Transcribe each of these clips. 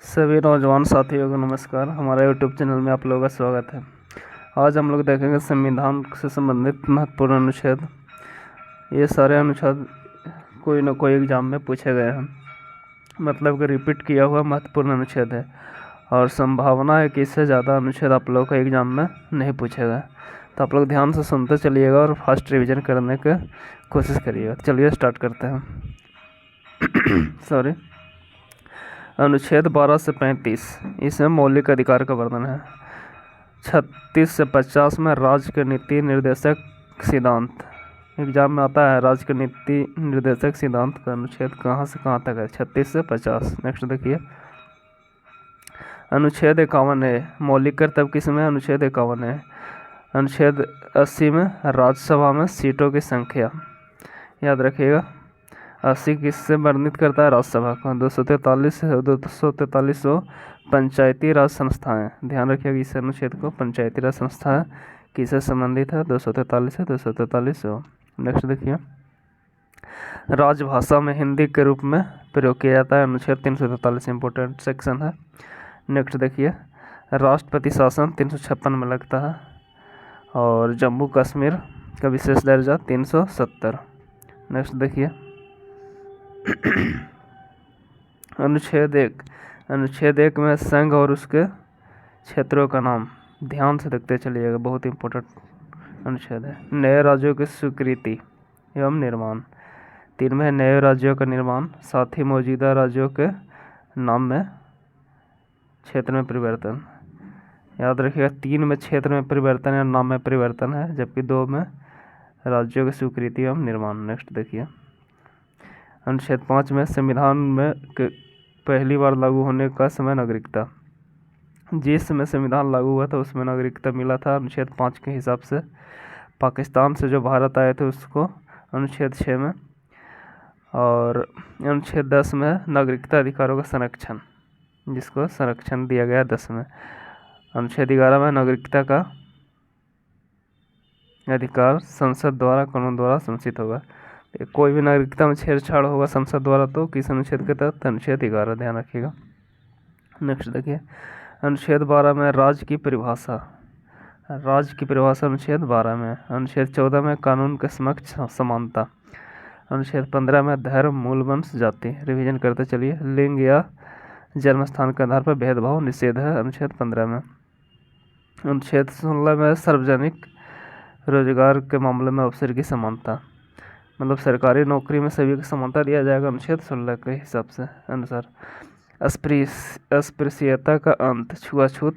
सभी नौजवान साथियों को नमस्कार। हमारे यूट्यूब चैनल में आप लोगों का स्वागत है। आज हम लोग देखेंगे संविधान से संबंधित महत्वपूर्ण अनुच्छेद। ये सारे अनुच्छेद कोई न कोई एग्जाम में पूछे गए हैं, मतलब कि रिपीट किया हुआ महत्वपूर्ण अनुच्छेद है और संभावना है कि इससे ज़्यादा अनुच्छेद आप लोगों को एग्जाम में नहीं पूछे गए। तो आप लोग ध्यान से सुनते चलिएगा और फास्ट रिविजन करने की कोशिश करिएगा। चलिए स्टार्ट करते हैं। सॉरी, अनुच्छेद 12 से 35 इसमें मौलिक अधिकार का वर्णन है। 36 से 50 में राज्य के नीति निर्देशक सिद्धांत एग्जाम में आता है। राज्य के नीति निर्देशक सिद्धांत का अनुच्छेद कहाँ से कहाँ तक है? 36 से 50। नेक्स्ट देखिए, अनुच्छेद 51 है मौलिक कर्तव्य किसमें? अनुच्छेद 51 है। अनुच्छेद 80 में राज्यसभा में सीटों की संख्या याद रखिएगा। 80 किससे वर्णित करता है? राज्यसभा का। 243 पंचायती राज संस्थाएं, ध्यान रखिएगा इस अनुच्छेद को। पंचायती राज संस्थाएं किससे संबंधित है? 243 से 243। नेक्स्ट देखिए, राजभाषा में हिंदी के रूप में प्रयोग किया जाता है। अनुच्छेद 343 इंपॉर्टेंट सेक्शन है। नेक्स्ट देखिए, राष्ट्रपति शासन 356 में लगता है और जम्मू कश्मीर का विशेष दर्जा 370। नेक्स्ट देखिए, अनुच्छेद 1 में संघ और उसके क्षेत्रों का नाम, ध्यान से देखते चलिएगा, बहुत इंपॉर्टेंट अनुच्छेद है। नए राज्यों की स्वीकृति एवं निर्माण। 3 में नए राज्यों का निर्माण, साथ ही मौजूदा राज्यों के नाम में क्षेत्र में परिवर्तन। याद रखिएगा, 3 में क्षेत्र में परिवर्तन या नाम में परिवर्तन है, जबकि 2 में राज्यों की स्वीकृति एवं निर्माण। नेक्स्ट देखिए, अनुच्छेद 5 में संविधान में पहली बार लागू होने का समय नागरिकता। जिस समय संविधान लागू हुआ था उसमें नागरिकता मिला था अनुच्छेद 5 के हिसाब से। पाकिस्तान से जो भारत आए थे उसको अनुच्छेद 6 में, और अनुच्छेद 10 में नागरिकता अधिकारों का संरक्षण, जिसको संरक्षण दिया गया 10 में। अनुच्छेद 11 में नागरिकता का अधिकार संसद द्वारा कानून द्वारा संरक्षित होगा। कोई भी नागरिकता में छेड़छाड़ होगा संसद द्वारा तो किस अनुच्छेद के तहत? अनुच्छेद 11, ध्यान रखिएगा। नेक्स्ट देखिए, अनुच्छेद 12 में राज्य की परिभाषा। राज्य की परिभाषा अनुच्छेद 12 में। अनुच्छेद 14 में कानून के समक्ष समानता। अनुच्छेद 15 में धर्म, मूल वंश, जाति, रिवीजन करते चलिए। लिंग या जन्म स्थान के आधार पर भेदभाव निषेध है अनुच्छेद 15 में। अनुच्छेद 16 में सार्वजनिक रोजगार के मामले में अवसर की समानता, मतलब सरकारी नौकरी में सभी को समानता दिया जाएगा अनुच्छेद 16 के हिसाब से अनुसार। अस्पृश्यता का अंत, छुआछूत,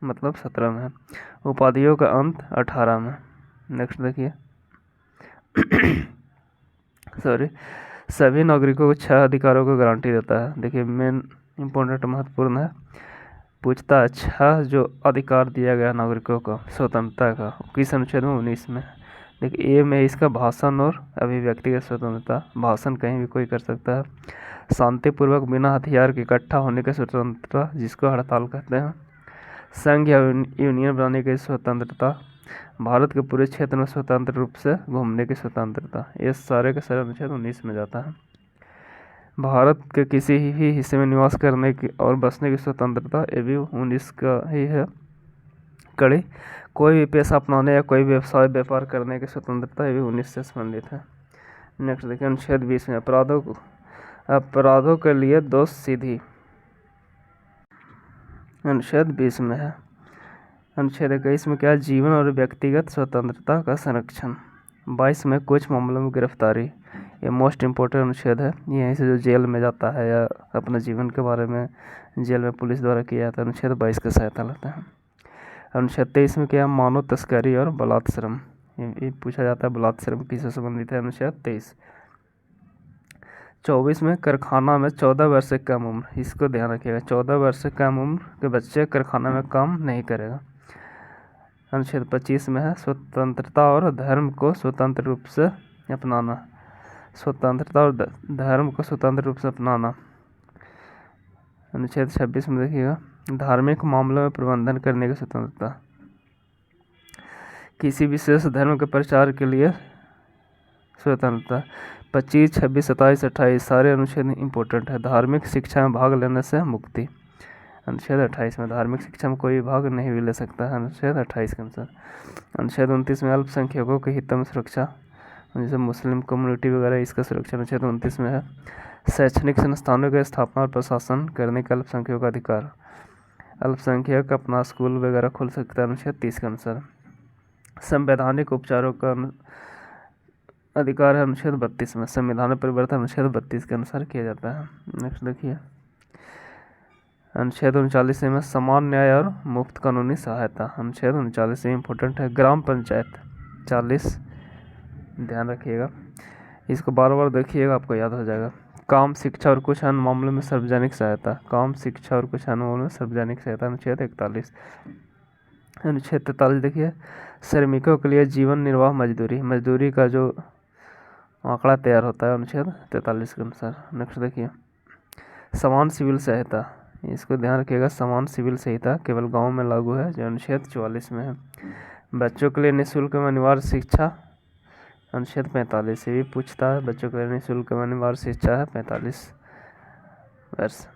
मतलब 17 में। उपाधियों का अंत 18 में। नेक्स्ट देखिए, सॉरी, सभी नागरिकों को 6 अधिकारों को गारंटी देता है। देखिए मेन इम्पोर्टेंट महत्वपूर्ण है, पूछता है 6 जो अधिकार दिया गया नागरिकों को स्वतंत्रता का, किस अनुच्छेद में? 19 में। देखिए ए में इसका भाषण और अभिव्यक्ति की स्वतंत्रता, भाषण कहीं भी कोई कर सकता है। शांतिपूर्वक बिना हथियार के इकट्ठा होने की स्वतंत्रता, जिसको हड़ताल कहते हैं। संघ या यूनियन बनाने की स्वतंत्रता। भारत के पूरे क्षेत्र में स्वतंत्र रूप से घूमने की स्वतंत्रता। ये सारे के सारे अनुच्छेद 19 में जाता है। भारत के किसी भी हिस्से में निवास करने की और बसने की स्वतंत्रता, ये भी 19 का ही है कड़ी। कोई भी पेशा अपनाने या कोई व्यवसाय व्यापार करने की स्वतंत्रता, ये भी 19 से संबंधित है। नेक्स्ट देखिए, अनुच्छेद 20 में अपराधों के लिए दोष सीधी, अनुच्छेद 20 में है। अनुच्छेद 21 में क्या है? जीवन और व्यक्तिगत स्वतंत्रता का संरक्षण। 22 में कुछ मामलों में गिरफ्तारी, ये मोस्ट इम्पोर्टेंट अनुच्छेद है। यहीं से जो जेल में जाता है या अपने जीवन के बारे में जेल में पुलिस द्वारा किया जाता है, अनुच्छेद 22 का सहायता लेता है। अनुच्छेद 23 में क्या? मानव तस्करी और बलात्श्रम, ये पूछा जाता है बलात्श्रम किससे संबंधित है? अनुच्छेद 23। 24 में कारखाना में 14 वर्ष से कम उम्र, इसको ध्यान रखिएगा, 14 वर्ष से कम उम्र के बच्चे कारखाना में काम नहीं करेगा। अनुच्छेद 25 में है स्वतंत्रता और धर्म को स्वतंत्र रूप से अपनाना, स्वतंत्रता और धर्म को स्वतंत्र रूप से अपनाना। अनुच्छेद 26 में देखिएगा, धार्मिक मामलों में प्रबंधन करने की स्वतंत्रता। किसी विशेष धर्म के प्रचार के लिए स्वतंत्रता। 25, 26, 27, 28 सारे अनुच्छेद इंपॉर्टेंट है। धार्मिक शिक्षा में भाग लेने से मुक्ति, अनुच्छेद 28 में धार्मिक शिक्षा में कोई भाग नहीं भी ले सकता है, अनुच्छेद 28 के अनुसार। अनुच्छेद 29 में अल्पसंख्यकों के हित में सुरक्षा, जैसे मुस्लिम कम्युनिटी वगैरह, इसका सुरक्षा अनुच्छेद 29 में है। शैक्षणिक संस्थानों की स्थापना और प्रशासन करने का अल्पसंख्यकों का अधिकार, अल्पसंख्यक अपना स्कूल वगैरह खोल सकता है, अनुच्छेद 30 के अनुसार। संवैधानिक उपचारों का अधिकार है, अनुच्छेद 32 में। संविधान में परिवर्तन अनुच्छेद 32 के अनुसार किया जाता है। नेक्स्ट देखिए अनुच्छेद 39 में समान न्याय और मुफ्त कानूनी सहायता, अनुच्छेद 39 इंपॉर्टेंट है। ग्राम पंचायत 40, ध्यान रखिएगा, इसको बार बार देखिएगा, आपको याद हो जाएगा। काम, शिक्षा और कुछ अन्य मामलों में सार्वजनिक सहायता, काम, शिक्षा और कुछ अन्य मामलों में सार्वजनिक सहायता, अनुच्छेद 41। अनुच्छेद 43 देखिए श्रमिकों के लिए जीवन निर्वाह मजदूरी, मजदूरी का जो आंकड़ा तैयार होता है, अनुच्छेद 43 के अनुसार। नेक्स्ट देखिए समान सिविल सहायता, इसको ध्यान रखिएगा, समान सिविल सहायता केवल गांव में लागू है, जो अनुच्छेद 44 में है। बच्चों के लिए निःशुल्क एवं अनिवार्य शिक्षा, अनुच्छेद 45 से भी पूछता है, बच्चों के लिए निःशुल्क एवं अनिवार्य शिक्षा है 45 वर्ष।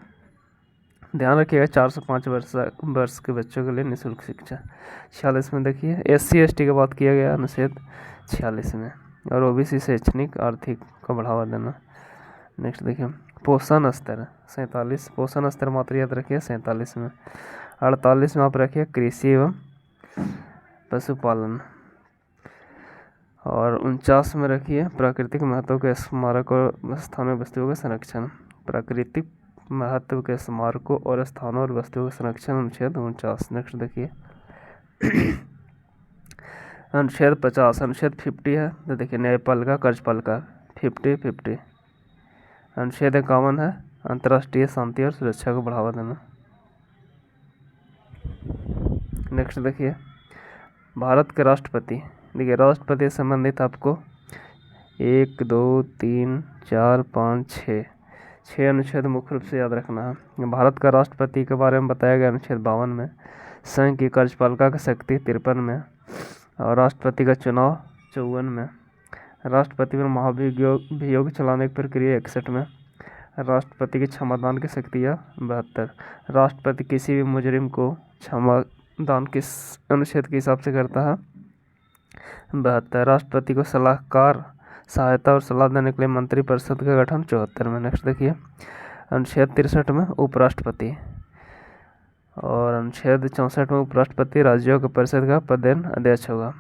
ध्यान रखिएगा 4 से 5 वर्ष के बच्चों के लिए निःशुल्क शिक्षा। 46 में देखिए SC ST की बात किया गया, अनुच्छेद 46 में। और OBC शैक्षणिक आर्थिक को बढ़ावा देना। नेक्स्ट देखिए पोषण स्तर 47, पोषण स्तर मात्र याद रखिए 47 में। 48 में आप रखिए कृषि एवं पशुपालन। और 49 में रखिए प्राकृतिक महत्व के स्मारक और स्थानों वस्तुओं का संरक्षण, प्राकृतिक महत्व के स्मारकों और स्थानों और वस्तुओं का संरक्षण, अनुच्छेद 49। नेक्स्ट देखिए अनुच्छेद 50, अनुच्छेद 50 है, तो देखिए न्यायपालिका कार्यपालिका 50-50। अनुच्छेद 51 है अंतर्राष्ट्रीय शांति और सुरक्षा को बढ़ावा देना। नेक्स्ट देखिए भारत के राष्ट्रपति, देखिए राष्ट्रपति से संबंधित आपको 1, 2, 3, 4, 5, 6 अनुच्छेद मुख्य रूप से याद रखना है। भारत का राष्ट्रपति के बारे में बताया गया अनुच्छेद 52 में। संघ की कार्यपालिका की शक्ति 53 में। और राष्ट्रपति का चुनाव 54 में। राष्ट्रपति पर महाभियोग चलाने की प्रक्रिया 61 में। राष्ट्रपति की क्षमादान की शक्ति 72। राष्ट्रपति किसी भी मुजरिम को क्षमादान किस अनुच्छेद के हिसाब से करता है 72। राष्ट्रपति को सलाहकार, सहायता और सलाह देने के लिए मंत्रिपरिषद का गठन 74 में। नेक्स्ट देखिए अनुच्छेद 63 में उपराष्ट्रपति। और अनुच्छेद 64 में उपराष्ट्रपति राज्यों के परिषद का पदेन अध्यक्ष होगा।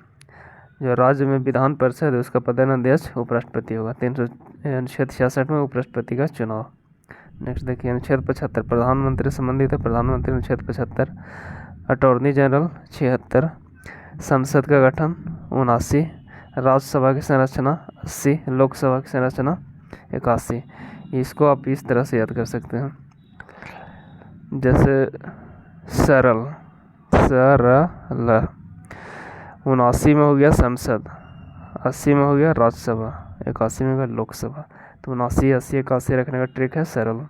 जो राज्य में विधान परिषद है उसका पदेन अध्यक्ष उपराष्ट्रपति होगा। अनुच्छेद 66 में उपराष्ट्रपति का चुनाव। नेक्स्ट देखिए अनुच्छेद 75 प्रधानमंत्री संबंधित है, प्रधानमंत्री अनुच्छेद 75। Attorney general 76। संसद का गठन 79। राज्यसभा की संरचना 80। लोकसभा की संरचना 81। इसको आप इस तरह से याद कर सकते हैं, जैसे सरल 79 में हो गया संसद, 80 में हो गया राज्यसभा, 81 में हो गया लोकसभा। तो 79, 80, 81 रखने का ट्रिक है सरल।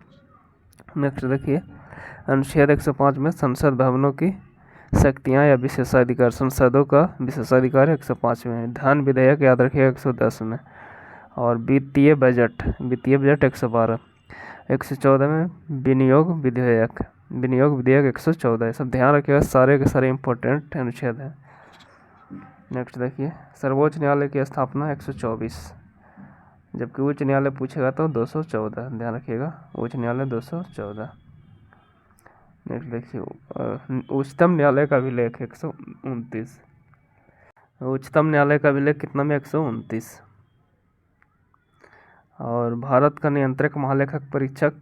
नेक्स्ट देखिए अनुच्छेद 105 में संसद भवनों की शक्तियाँ या विशेषाधिकार, संसदों का विशेषाधिकार 105 में। ध्यान विधेयक याद रखिएगा 110 में। और वित्तीय बजट 112। 114 में विनियोग विधेयक 114। सब ध्यान रखिएगा, सारे के सारे इंपॉर्टेंट अनुच्छेद हैं। नेक्स्ट देखिए सर्वोच्च न्यायालय की स्थापना 124, जबकि उच्च न्यायालय पूछेगा तो 214। ध्यान रखिएगा उच्च न्यायालय 214। नेक्स्ट देखिए उच्चतम न्यायालय का अभिलेख 129। उच्चतम न्यायालय का अभिलेख कितना में 129। और भारत का नियंत्रक महालेखक परीक्षक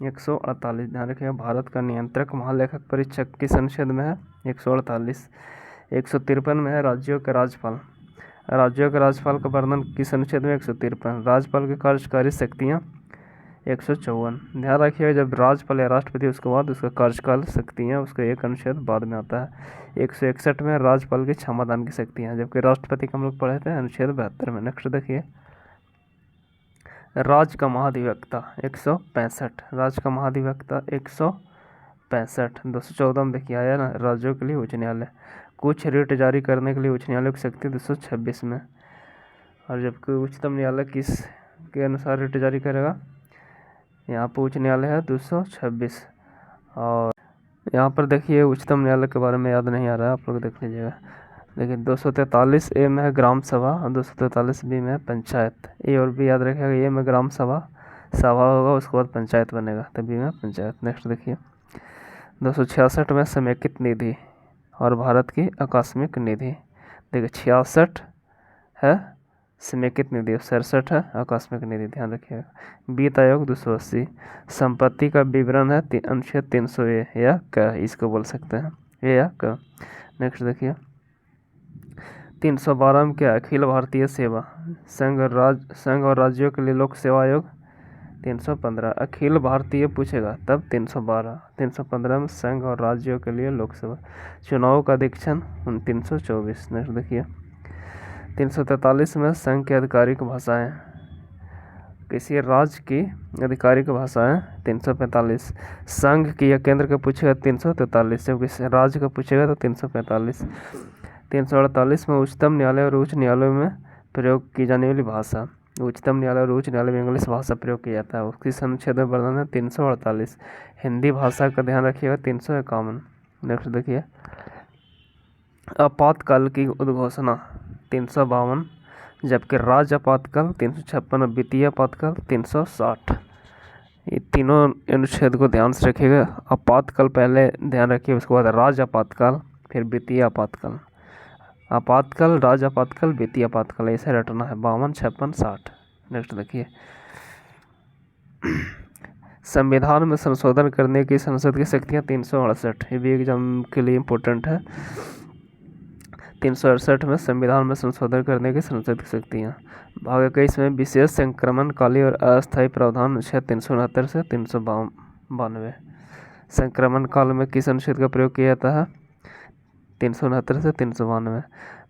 148। ध्यान रखिएगा भारत का नियंत्रक महालेखक परीक्षक किस अनुच्छेद में है 148। 153 में है राज्यों के राज्यपाल। राज्यों के राज्यपाल का वर्णन किस अनुच्छेद में 153। राज्यपाल की कार्यकारी शक्तियाँ 154। ध्यान रखिएगा जब राज्यपाल या राष्ट्रपति उसके बाद उसका कार्यकाल शक्तियाँ उसका एक अनुच्छेद बाद में आता है। 161 में राज्यपाल की क्षमादान की शक्तियाँ, जबकि राष्ट्रपति का हम लोग पढ़े थे अनुच्छेद 72 में। नेक्स्ट देखिए राज्य का महाधिवक्ता 165। राज्य का महाधिवक्ता 165। 214 में देखिए आया ना राज्यों के लिए उच्च न्यायालय। कुछ रिट जारी करने के लिए उच्च न्यायालय की शक्ति 226 में। और जबकि उच्चतम न्यायालय किस के अनुसार रिट जारी करेगा। यहाँ पर उच्च न्यायालय है 226। और यहाँ पर देखिए उच्चतम न्यायालय के बारे में याद नहीं आ रहा है, आप लोग देख लीजिएगा। देखिए 243A में है ग्राम सभा और 243B में है पंचायत। ए और बी याद रखिएगा, ए में ग्राम सभा होगा, उसके बाद पंचायत बनेगा, तब बी में पंचायत। नेक्स्ट देखिए 266 में समेकित निधि और भारत की आकस्मिक निधि। देखिए 66 है समेकित निधि, 67 है आकस्मिक निधि, ध्यान रखिएगा। वित्त आयोग 280। संपत्ति का विवरण है अनुच्छेद 300A या क, इसको बोल सकते हैं ए या क। नेक्स्ट देखिए 312 में क्या, अखिल भारतीय सेवा संघ और राज्यों के लिए लोक सेवा आयोग 315। अखिल भारतीय पूछेगा तब 312। 315 में संघ और राज्यों के लिए लोक सेवा। चुनाव का अधीक्षण 324। नेक्स्ट देखिए 343 में संघ की आधिकारिक भाषाएं, किसी राज्य की आधिकारिक भाषाएं 345। संघ की या केंद्र का पूछेगा 343, जब किसी राज्य का पूछेगा तो 345। 348 में उच्चतम न्यायालय और उच्च न्यायालयों में प्रयोग की जाने वाली भाषा। उच्चतम न्यायालय और उच्च न्यायालय में इंग्लिश भाषा प्रयोग किया जाता है, उसकी अनुच्छेद में वर्णन है 348। हिंदी भाषा का ध्यान रखिएगा 351। नेक्स्ट देखिए आपातकाल की उद्घोषणा 352, जबकि राज्य आपातकाल 356 और वित्तीय आपातकाल 360। ये तीनों अनुच्छेद को ध्यान से रखिएगा। आपातकाल पहले ध्यान रखिए, उसके बाद राज्य आपातकाल, फिर वित्तीय आपातकाल। आपातकाल, राज्य आपातकाल, वित्तीय आपातकाल, ऐसे रटना है 52, 56, 60। नेक्स्ट देखिए संविधान में संशोधन करने की संसद की शक्तियाँ 368। ये भी एग्जाम के लिए इम्पोर्टेंट है। 368 में संविधान में संशोधन करने की संसद की शक्तियाँ। भाग 21 में विशेष संक्रमणकाली और अस्थायी प्रावधान अनुच्छेद 369 से 392। संक्रमण काल में किस अनुच्छेद का प्रयोग किया जाता है 369 से 392।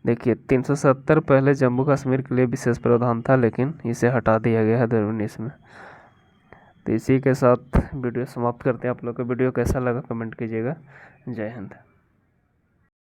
देखिए 370 पहले जम्मू कश्मीर के लिए विशेष प्रावधान था, लेकिन इसे हटा दिया गया है 2019 में। तो इसी के साथ वीडियो समाप्त करते हैं। आप लोग को वीडियो कैसा लगा कमेंट कीजिएगा। जय हिंद।